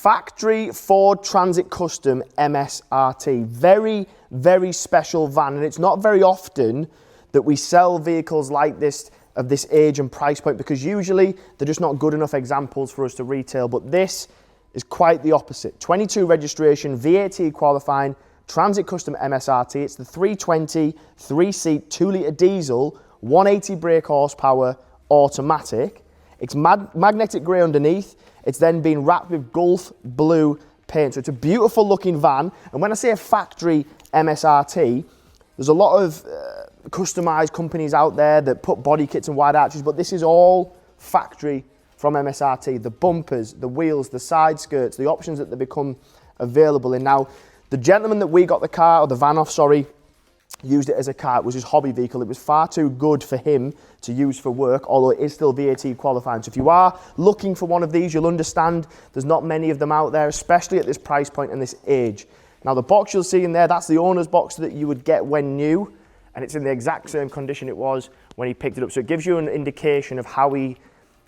Factory Ford Transit Custom MSRT. Very, very special van, and it's not very often that we sell vehicles like this of this age and price point, because usually they're just not good enough examples for us to retail, but this is quite the opposite. 22 registration, VAT qualifying, Transit Custom MSRT. It's the 320, 3-seat, 2-litre diesel, 180 brake horsepower, automatic. It's magnetic grey underneath. It's then been wrapped with Gulf blue paint. So it's a beautiful looking van. And when I say a factory MSRT, there's a lot of customized companies out there that put body kits and wide arches, but this is all factory from MSRT. The bumpers, the wheels, the side skirts, the options that they become available in. Now, the gentleman that we got the car, or the van off, sorry, used it as a car. It was his hobby vehicle. It was far too good for him to use for work, although it is still VAT qualifying. So if you are looking for one of these, you'll understand there's not many of them out there, especially at this price point and this age. Now, the box you'll see in there, that's the owner's box that you would get when new, and it's in the exact same condition it was when he picked it up. So it gives you an indication of how he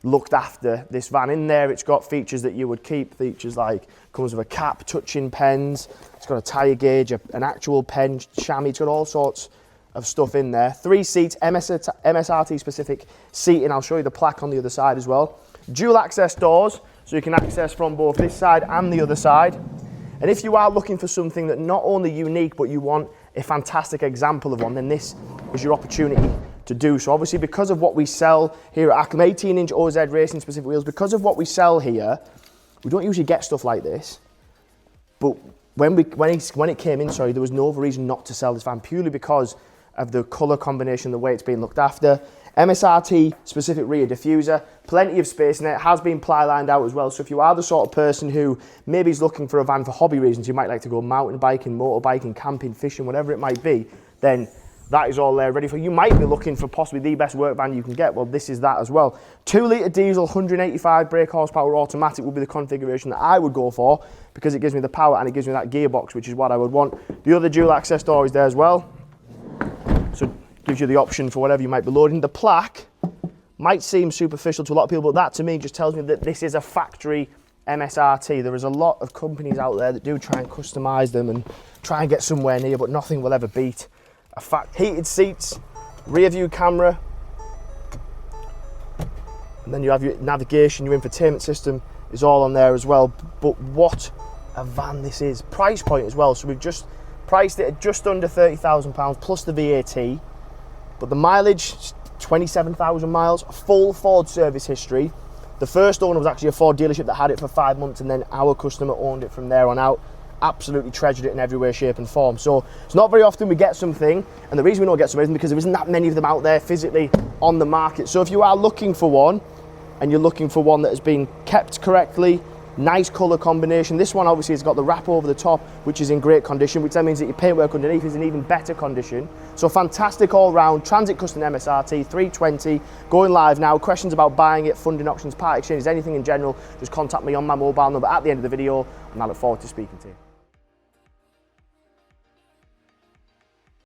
looked after this van. In there, it's got features that you would keep, features like comes with a cap, touching pens, it's got a tyre gauge, an actual pen, chamois, it's got all sorts of stuff in there. 3 seats, MSRT specific seating. I'll show you the plaque on the other side as well. Dual access doors, so you can access from both this side and the other side. And if you are looking for something that not only unique, but you want a fantastic example of one, then this is your opportunity to do so. Obviously, because of what we sell here at Acklem, 18-inch OZ racing specific wheels, because of what we sell here, we don't usually get stuff like this. But when it came in, sorry, there was no reason not to sell this van, purely because of the colour combination, the way it's been looked after. MSRT specific rear diffuser, plenty of space in it, has been ply lined out as well. So if you are the sort of person who maybe is looking for a van for hobby reasons, you might like to go mountain biking, motorbiking, camping, fishing, whatever it might be, then that is all there ready for you. You might be looking for possibly the best work van you can get. Well, this is that as well. 2-litre diesel, 185 brake horsepower automatic would be the configuration that I would go for, because it gives me the power and it gives me that gearbox, which is what I would want. The other dual access door is there as well. So gives you the option for whatever you might be loading. The plaque might seem superficial to a lot of people, but that to me just tells me that this is a factory MSRT. There is a lot of companies out there that do try and customise them and try and get somewhere near, but nothing will ever beat a heated seats, rear view camera, and then you have your navigation, your infotainment system is all on there as well. But what a van this is. Price point as well. So we've just priced it at just under £30,000 plus the VAT. But the mileage, 27,000 miles, full Ford service history. The first owner was actually a Ford dealership that had it for 5 months, and then our customer owned it from there on out. Absolutely treasured it in every way, shape and form. So it's not very often we get something, and the reason we don't get something is because there isn't that many of them out there physically on the market. So if you are looking for one, and you're looking for one that has been kept correctly, nice colour combination. This one obviously has got the wrap over the top, which is in great condition, which then means that your paintwork underneath is in even better condition. So fantastic all round, Transit Custom MSRT, 320, going live now. Questions about buying it, funding options, part exchanges, anything in general, just contact me on my mobile number at the end of the video, and I look forward to speaking to you.